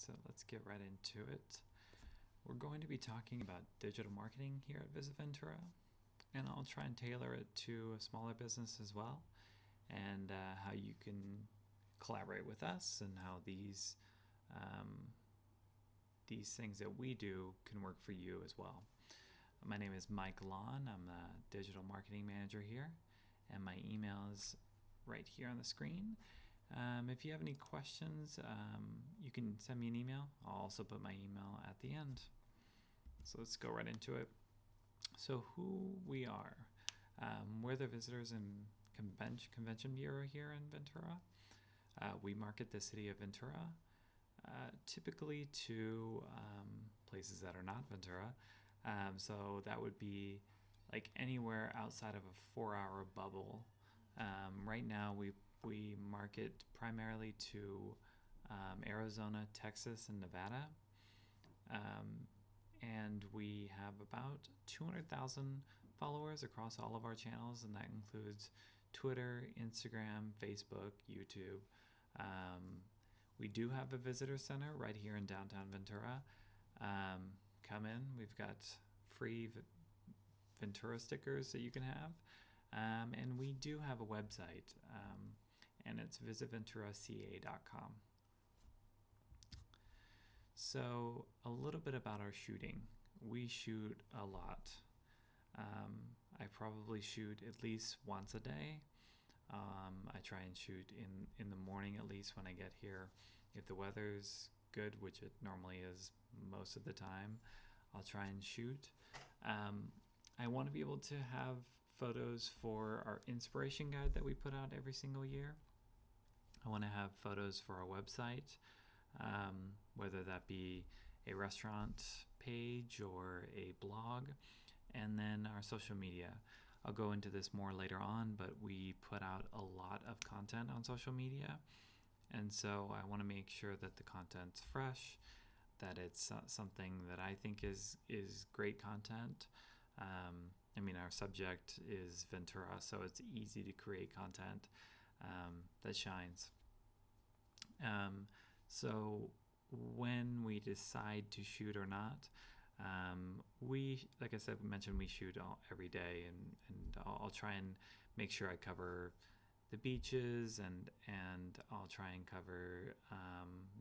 so let's get right into it. We're going to be talking about digital marketing here at Visit Ventura, and I'll try and tailor it to a smaller business as well, and how you can collaborate with us and how these things that we do can work for you as well. My name is Mike Laan. I'm the digital marketing manager here, and my email is right here on the screen. If you have any questions, you can send me an email. I'll also put my email at the end. So let's go right into it. So who we are. We're the Visitors and Convention Bureau here in Ventura. We market the city of Ventura, typically to places that are not Ventura. So that would be like anywhere outside of a 4-hour bubble. Right now we market primarily to Arizona, Texas, and Nevada. And we have about 200,000 followers across all of our channels, and that includes Twitter, Instagram, Facebook, YouTube. We do have a visitor center right here in downtown Ventura. Come in. We've got free Ventura stickers that you can have. And we do have a website, and it's visitVenturaCA.com. So a little bit about our shooting. We shoot a lot. I probably shoot at least once a day. I try and shoot in the morning at least when I get here. If the weather's good, which it normally is most of the time, I'll try and shoot. I want to be able to have photos for our inspiration guide that we put out every single year. I want to have photos for our website, whether that be a restaurant page or a blog, and then our social media. I'll go into this more later on, but we put out a lot of content on social media, and so I want to make sure that the content's fresh, that it's something that I think is great content. Our subject is Ventura, so it's easy to create content that shines. So when we decide to shoot or not, like I said, mentioned, we shoot every day, and I'll try and make sure I cover the beaches, and I'll try and cover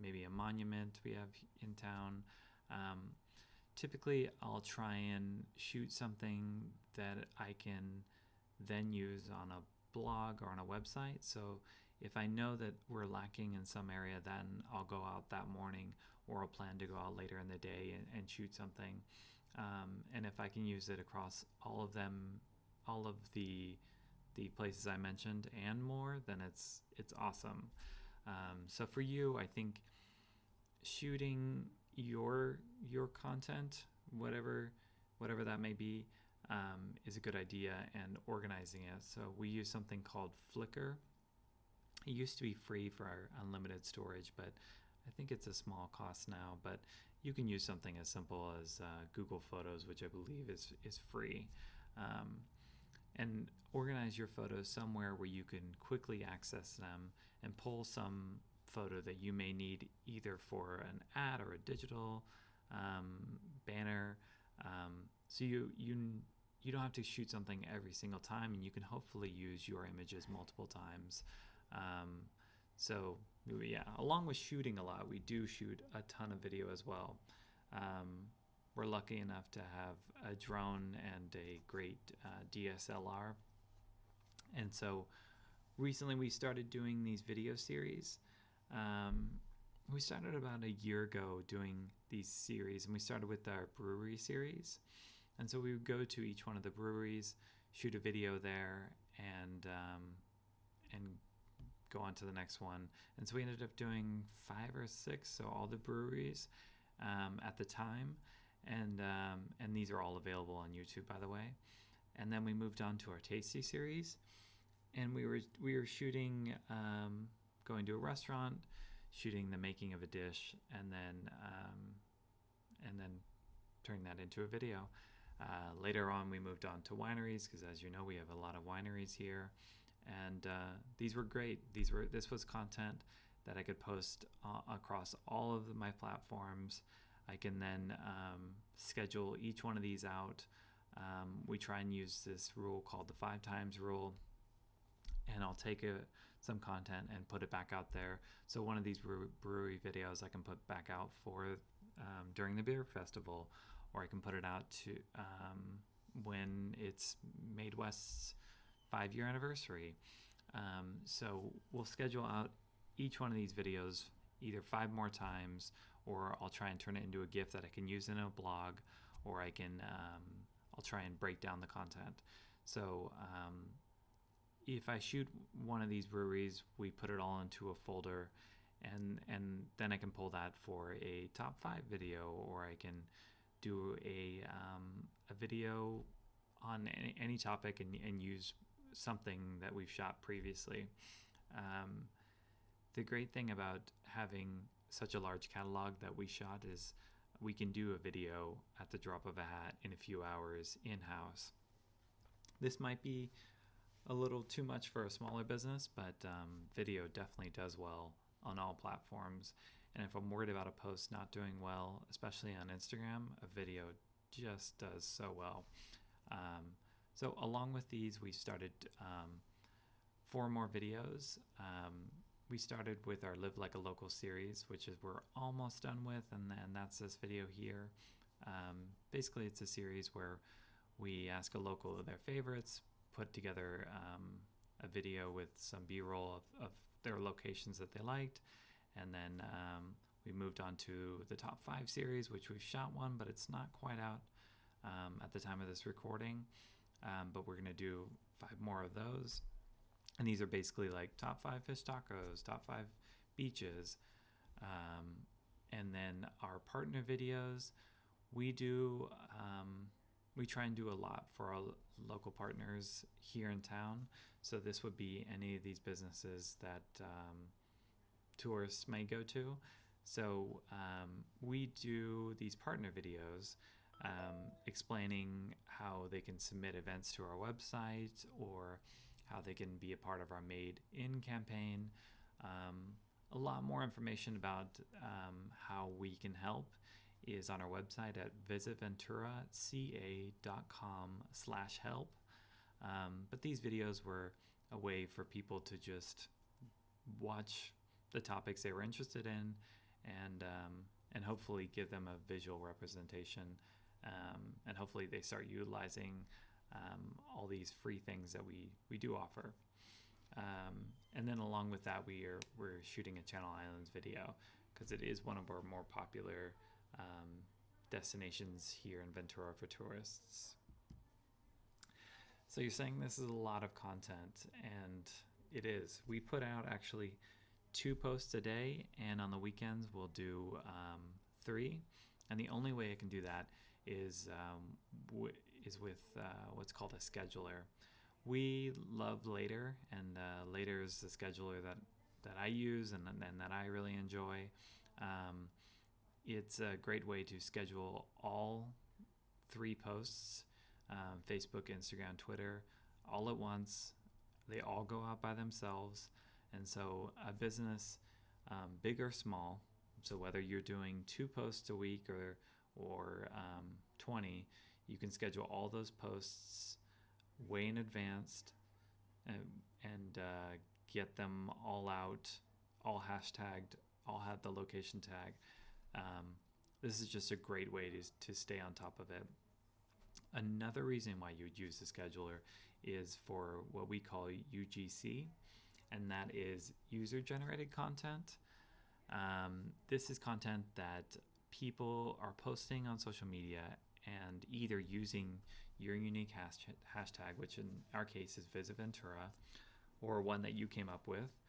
maybe a monument we have in town. Typically, I'll try and shoot something that I can then use on a blog or on a website. So if I know that we're lacking in some area, then I'll go out that morning, or I'll plan to go out later in the day and shoot something. And if I can use it across all of the places I mentioned and more, then it's awesome. So for you, I think shooting your content, whatever that may be, is a good idea, and organizing it. So we use something called Flickr. It used to be free for our unlimited storage, but I think it's a small cost now. But you can use something as simple as Google Photos, which I believe is free. And organize your photos somewhere where you can quickly access them and pull some photo that you may need either for an ad or a digital banner. So you don't have to shoot something every single time, and you can hopefully use your images multiple times. So yeah, along with shooting a lot, we do shoot a ton of video as well. We're lucky enough to have a drone and a great DSLR. And so recently we started doing these video series. We started about a year ago doing these series, and we started with our brewery series. And so we would go to each one of the breweries, shoot a video there, and go on to the next one. And so we ended up doing 5 or 6, so all the breweries at the time. And these are all available on YouTube, by the way. And then we moved on to our Tasty series, and we were shooting, going to a restaurant, shooting the making of a dish, and then turning that into a video. Later on, we moved on to wineries, because as you know, we have a lot of wineries here, and these were great. This was content that I could post across all of my platforms. I can then schedule each one of these out. We try and use this rule called the 5 times rule, and I'll take some content and put it back out there. So one of these brewery videos I can put back out for during the beer festival, or I can put it out to when it's Made West's 5-year anniversary. So we'll schedule out each one of these videos either 5 more times, or I'll try and turn it into a GIF that I can use in a blog, or I'll try and break down the content. So if I shoot one of these breweries, we put it all into a folder, and then I can pull that for a top 5 video, or I can do a video on any topic and use something that we've shot previously. The great thing about having such a large catalog that we shot is we can do a video at the drop of a hat in a few hours in-house. This might be a little too much for a smaller business, but video definitely does well on all platforms. And if I'm worried about a post not doing well, especially on Instagram, a video just does so well. So along with these, we started 4 more videos. We started with our Live Like a Local series, which is we're almost done with, and that's this video here. Basically, it's a series where we ask a local their favorites, put together a video with some B-roll of their locations that they liked, and then we moved on to the top 5 series, which we've shot one, but it's not quite out at the time of this recording. But we're going to do 5 more of those. And these are basically like top 5 fish tacos, top 5 beaches. And then our partner videos, we try and do a lot for our local partners here in town. So this would be any of these businesses that tourists may go to. So we do these partner videos explaining how they can submit events to our website, or how they can be a part of our Made In campaign. A lot more information about how we can help is on our website at visitVenturaCA.com/help. But these videos were a way for people to just watch the topics they were interested in, and hopefully give them a visual representation, and hopefully they start utilizing all these free things that we do offer. And then along with that, we're shooting a Channel Islands video, because it is one of our more popular destinations here in Ventura for tourists. So you're saying this is a lot of content, and it is. We put out actually 2 posts a day, and on the weekends we'll do 3. And the only way I can do that is with what's called a scheduler. We love Later, and Later is the scheduler that I use and that I really enjoy. It's a great way to schedule all 3 posts, Facebook, Instagram, Twitter, all at once. They all go out by themselves. And so a business, big or small, so whether you're doing 2 posts a week or 20, you can schedule all those posts way in advance and get them all out, all hashtagged, all have the location tag. This is just a great way to stay on top of it. Another reason why you would use the scheduler is for what we call UGC, and that is user-generated content. This is content that people are posting on social media and either using your unique hashtag, which in our case is Visit Ventura, or one that you came up with,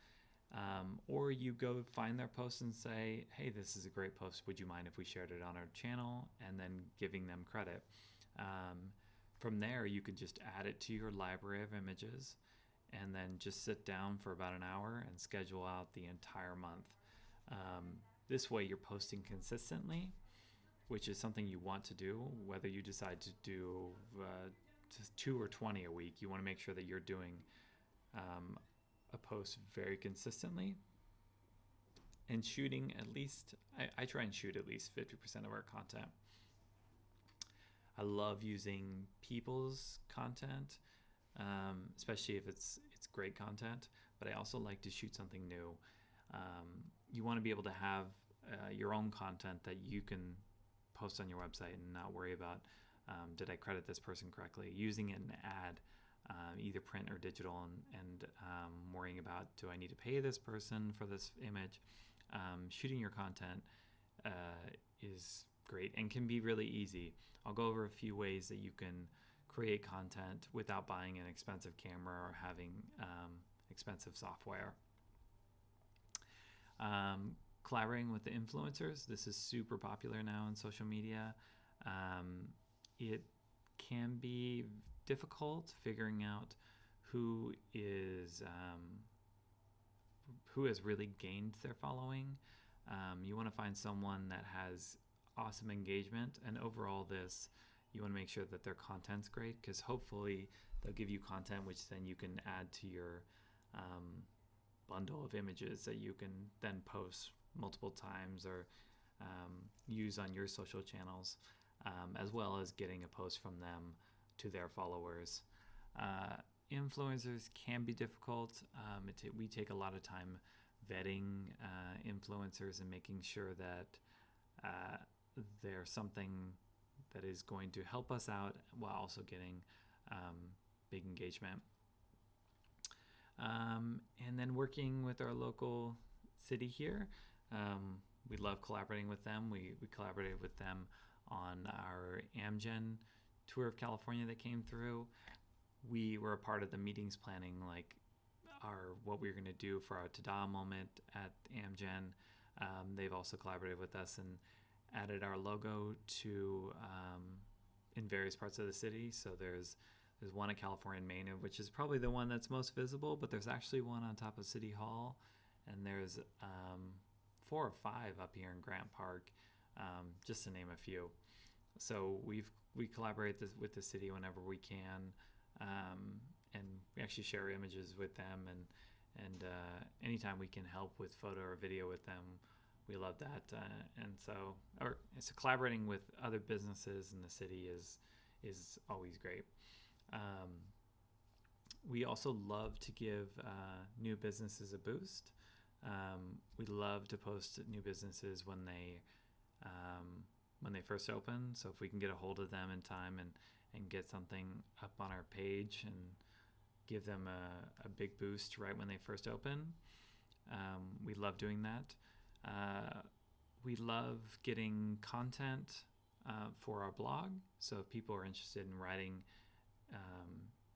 or you go find their post and say, hey, this is a great post, would you mind if we shared it on our channel, and then giving them credit. From there, you could just add it to your library of images, and then just sit down for about an hour and schedule out the entire month. This way you're posting consistently, which is something you want to do. Whether you decide to do just 2 or 20 a week, you want to make sure that you're doing a post very consistently. and shooting at least, I try and shoot at least 50% of our content. I love using people's content, especially if it's great content, but I also like to shoot something new. You want to be able to have your own content that you can post on your website and not worry about, did I credit this person correctly? Using an ad, either print or digital, and worrying about, do I need to pay this person for this image? Shooting your content is great and can be really easy. I'll go over a few ways that you can create content without buying an expensive camera or having expensive software. Collaborating with the influencers. This is super popular now in social media. It can be difficult figuring out who has really gained their following. You want to find someone that has awesome engagement, and overall you want to make sure that their content's great, because hopefully they'll give you content which then you can add to your bundle of images that you can then post multiple times or use on your social channels, as well as getting a post from them to their followers. Influencers can be difficult. We take a lot of time vetting influencers and making sure that they're something that is going to help us out while also getting big engagement. And then working with our local city here, we love collaborating with them. We collaborated with them on our Amgen tour of California that came through. We were a part of the meetings planning, like what we were going to do for our Ta-da moment at Amgen. They've also collaborated with us and added our logo to in various parts of the city. So there's one at California and Main, which is probably the one that's most visible, but there's actually one on top of City Hall, and there's 4 or 5 up here in Grant Park, just to name a few. So we collaborate with the city whenever we can, and we actually share images with them, and anytime we can help with photo or video with them, we love that. And so collaborating with other businesses in the city is always great. We also love to give new businesses a boost. We love to post new businesses when they first open. So if we can get a hold of them in time and get something up on our page and give them a big boost right when they first open, we love doing that. We love getting content for our blog. So if people are interested in writing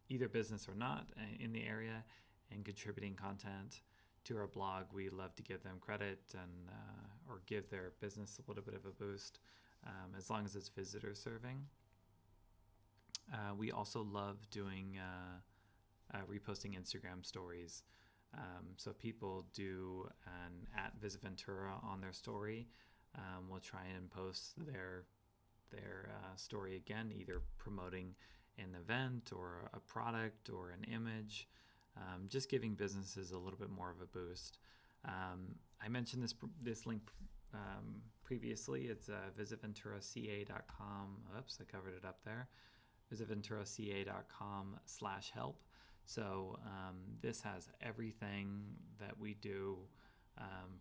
either business or not in the area and contributing content to our blog, we love to give them credit and or give their business a little bit of a boost, as long as it's visitor serving. We also love doing reposting Instagram stories. So people do an @Visit Ventura on their story. We'll try and post their story again, either promoting an event or a product or an image, just giving businesses a little bit more of a boost. I mentioned this link previously. It's visitVenturaCA.com. Oops, I covered it up there. visitVenturaCA.com/help. So this has everything that we do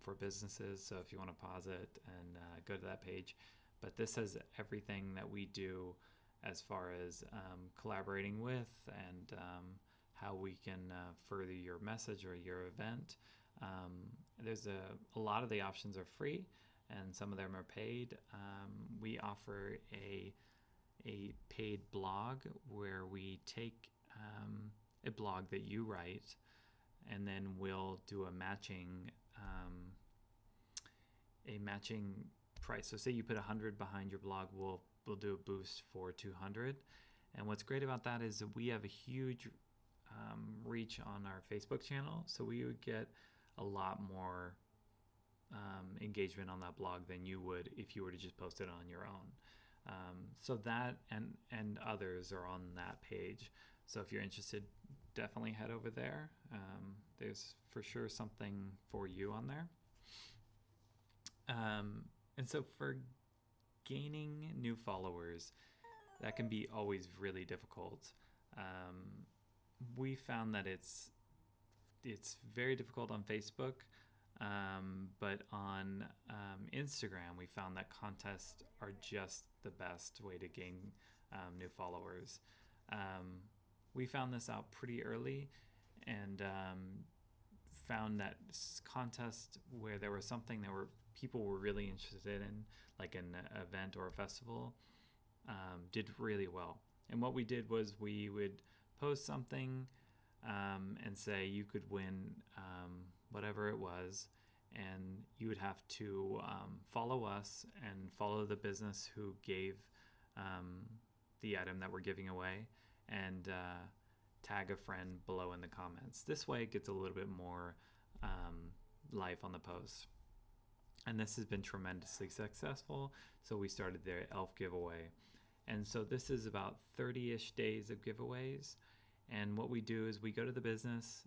for businesses. So if you want to pause it and go to that page, but this has everything that we do as far as collaborating with and how we can further your message or your event. There's a lot of the options are free and some of them are paid. We offer a paid blog where we take a blog that you write, and then we'll do a matching price. So say you put 100 behind your blog, we'll do a boost for 200. And what's great about that is that we have a huge reach on our Facebook channel, so we would get a lot more engagement on that blog than you would if you were to just post it on your own. So that and others are on that page. So if you're interested, definitely head over there. There's for sure something for you on there. And so for gaining new followers, that can be always really difficult. We found that it's very difficult on Facebook, but on Instagram, we found that contests are just the best way to gain new followers. We found this out pretty early, and found that contests where there was something that people were really interested in, like an event or a festival, did really well. And what we did was we would post something and say you could win whatever it was, and you would have to follow us and follow the business who gave the item that we're giving away, and tag a friend below in the comments. This way it gets a little bit more life on the post. And this has been tremendously successful. So we started the elf giveaway. And so this is about 30-ish days of giveaways. And what we do is we go to the business,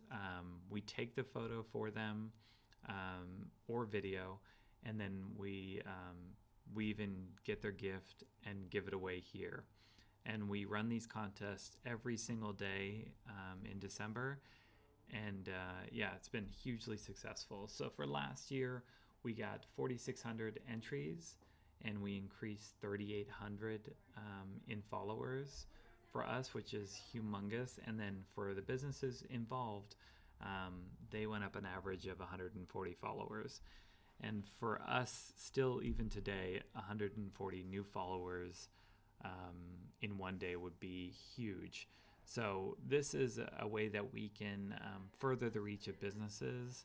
we take the photo for them or video, and then we even get their gift and give it away here. And we run these contests every single day in December. And it's been hugely successful. So for last year, we got 4,600 entries, and we increased 3,800 in followers for us, which is humongous. And then for the businesses involved, they went up an average of 140 followers. And for us, still even today, 140 new followers in one day would be huge. So this is a way that we can further the reach of businesses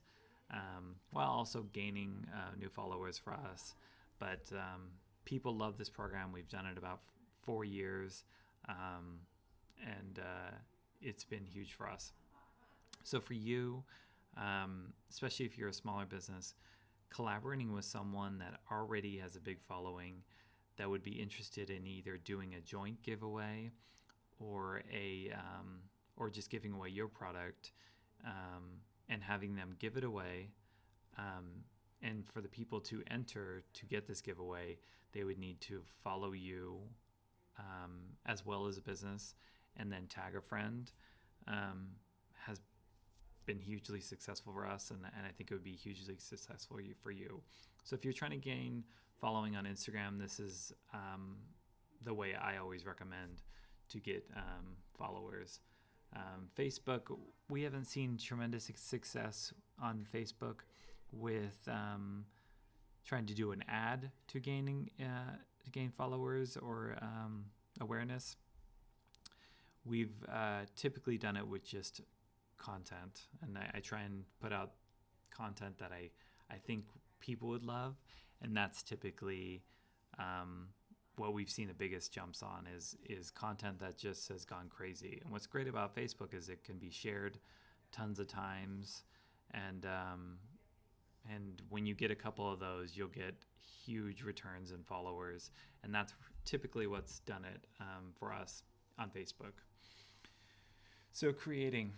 while also gaining new followers for us. But people love this program. We've done it about 4 years, and it's been huge for us. So for you, especially if you're a smaller business, collaborating with someone that already has a big following that would be interested in either doing a joint giveaway or or just giving away your product, and having them give it away, and for the people to enter to get this giveaway, they would need to follow you as well as a business, and then tag a friend, has been hugely successful for us, and I think it would be hugely successful for you. So if you're trying to gain following on Instagram, this is the way I always recommend to get followers. Facebook, we haven't seen tremendous success on Facebook with trying to do an ad to gain followers or awareness. We've typically done it with just content, and I try and put out content that I think people would love, and that's typically what we've seen the biggest jumps on is content that just has gone crazy. And what's great about Facebook is it can be shared tons of times, and when you get a couple of those, you'll get huge returns in followers, and that's typically what's done it for us on Facebook. So creating,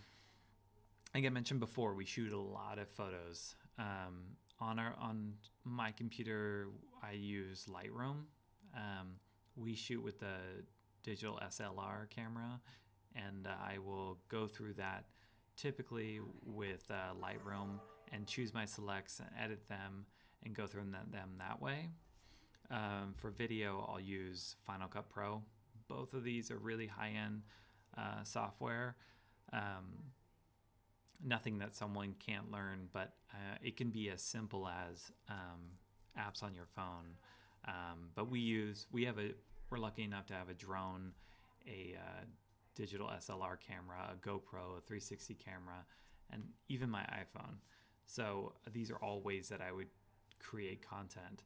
like I mentioned before, we shoot a lot of photos. On my computer, I use Lightroom. We shoot with the digital SLR camera, and I will go through that typically with Lightroom and choose my selects and edit them and go through them that way. For video, I'll use Final Cut Pro. Both of these are really high-end software. Nothing that someone can't learn, but it can be as simple as apps on your phone. But we're lucky enough to have a drone, a digital SLR camera, a GoPro, a 360 camera, and even my iPhone. So these are all ways that I would create content.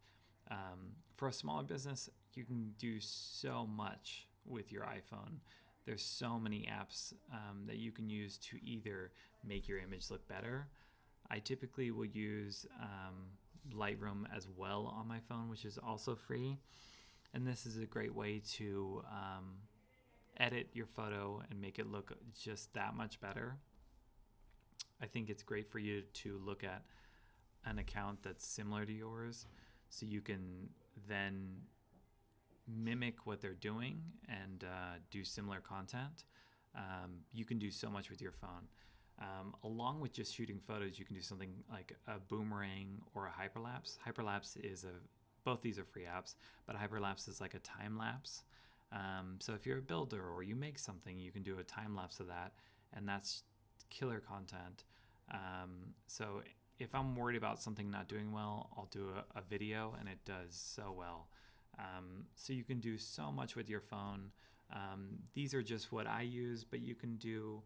For a smaller business, you can do so much with your iPhone. There's so many apps that you can use to either make your image look better. I typically will use Lightroom as well on my phone, which is also free. And this is a great way to edit your photo and make it look just that much better. I think it's great for you to look at an account that's similar to yours. so you can then mimic what they're doing and do similar content. You can do so much with your phone. Along with just shooting photos, you can do something like a boomerang or a hyperlapse. Hyperlapse is both these are free apps, but hyperlapse is like a time lapse. So if you're a builder or you make something, you can do a time lapse of that, and that's killer content. So if I'm worried about something not doing well, I'll do a video, and it does so well. So you can do so much with your phone. These are just what I use, but you can do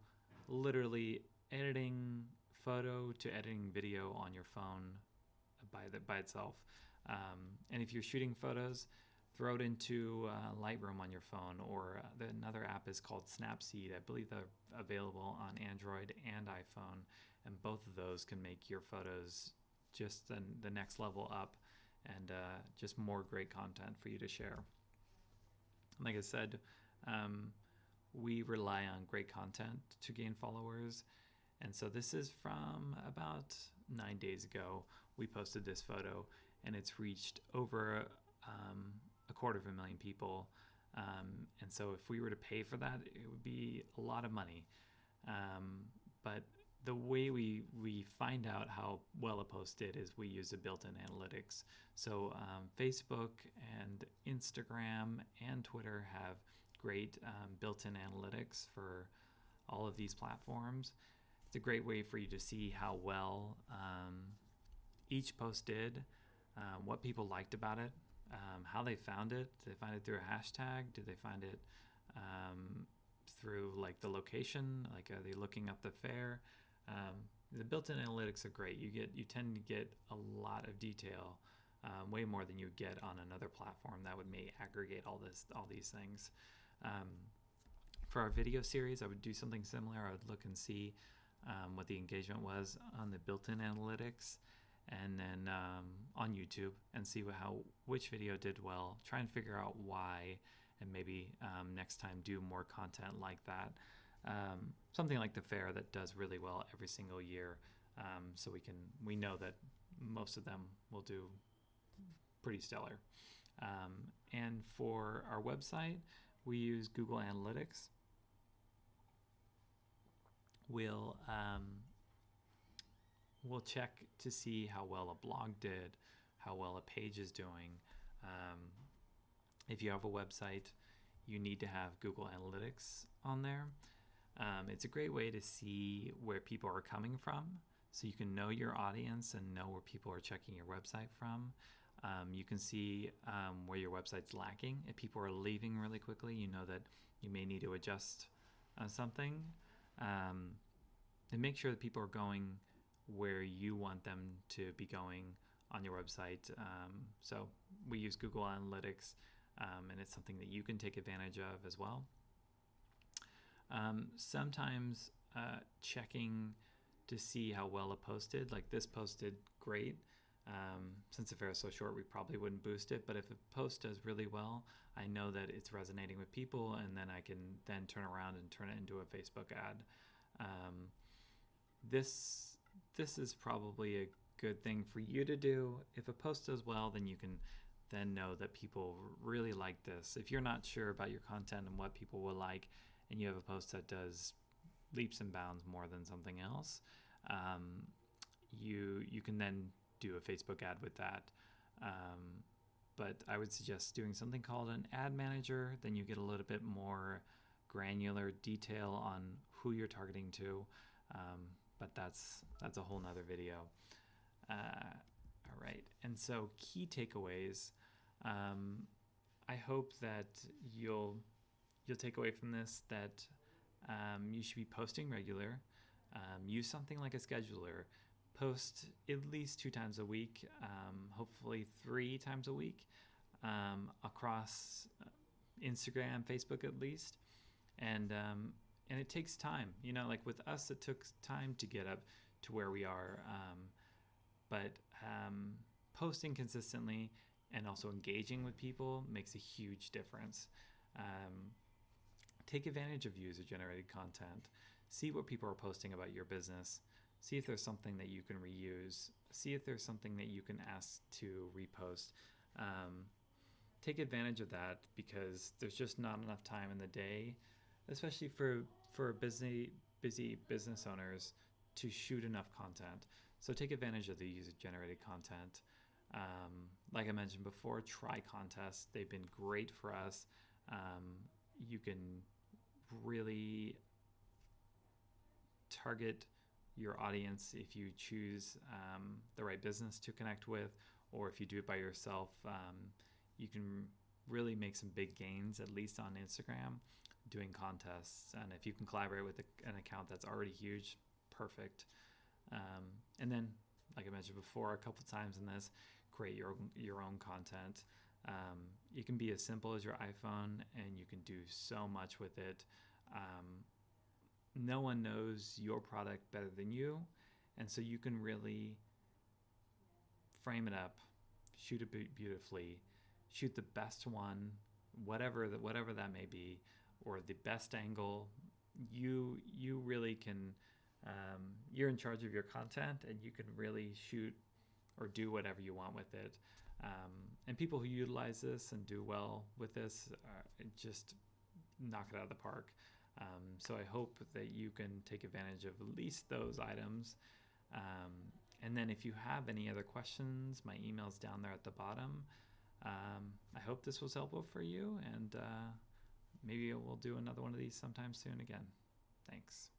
literally editing photo to editing video on your phone by itself. And if you're shooting photos, throw it into Lightroom on your phone, or another app is called Snapseed. I believe they're available on Android and iPhone, and both of those can make your photos just the next level up, and just more great content for you to share. Like I said, we rely on great content to gain followers. And so this is from about 9 days ago. We posted this photo, and it's reached over 250,000 people. And so if we were to pay for that, it would be a lot of money. But the way we find out how well a post did is we use a built-in analytics. So Facebook and Instagram and Twitter have great built-in analytics for all of these platforms. It's a great way for you to see how well each post did, what people liked about it, how they found it. Did they find it through a hashtag? Did they find it through like the location? Like, are they looking up the fair? The built-in analytics are great. You tend to get a lot of detail, way more than you get on another platform that may aggregate all these things. For our video series, I would do something similar. I would look and see what the engagement was on the built-in analytics, and then on YouTube, and see which video did well. Try and figure out why, and maybe next time do more content like that. Something like the fair that does really well every single year, so we know that most of them will do pretty stellar. And for our website, we use Google Analytics. We'll check to see how well a blog did, how well a page is doing. If you have a website, you need to have Google Analytics on there. It's a great way to see where people are coming from, so you can know your audience and know where people are checking your website from. You can see where your website's lacking. If people are leaving really quickly, you know that you may need to adjust something. And make sure that people are going where you want them to be going on your website. So we use Google Analytics, and it's something that you can take advantage of as well. Sometimes checking to see how well a post did, like this post did great. Since the fair is so short, we probably wouldn't boost it, but if a post does really well, I know that it's resonating with people, and then I can then turn around and turn it into a Facebook ad. This is probably a good thing for you to do. If a post does well, then you can then know that people really like this. If you're not sure about your content and what people will like, and you have a post that does leaps and bounds more than something else, you can then do a Facebook ad with that. But I would suggest doing something called an ad manager. Then you get a little bit more granular detail on who you're targeting to. But that's a whole nother video. All right, and so key takeaways. I hope that you'll take away from this that you should be posting regular. Use something like a scheduler. Post at least 2 times a week, hopefully 3 times a week, across Instagram, Facebook at least, and it takes time. Like with us, it took time to get up to where we are, but posting consistently and also engaging with people makes a huge difference. Take advantage of user-generated content. See what people are posting about your business. See if there's something that you can reuse. see if there's something that you can ask to repost. Take advantage of that, because there's just not enough time in the day, especially for busy business owners, to shoot enough content. So take advantage of the user-generated content. Like I mentioned before, try contests. They've been great for us. You can really target your audience if you choose the right business to connect with, or if you do it by yourself. You can really make some big gains, at least on Instagram, doing contests. And if you can collaborate with an account that's already huge, perfect. And then, like I mentioned before a couple times in this, create your own content. It can be as simple as your iPhone, and you can do so much with it. No one knows your product better than you, and so you can really frame it up, shoot it beautifully, shoot the best one, whatever that may be, or the best angle. You really can. You're in charge of your content, and you can really shoot or do whatever you want with it. And people who utilize this and do well with this just knock it out of the park. So I hope that you can take advantage of at least those items. And then if you have any other questions, my email's down there at the bottom. I hope this was helpful for you, and maybe we'll do another one of these sometime soon again. Thanks.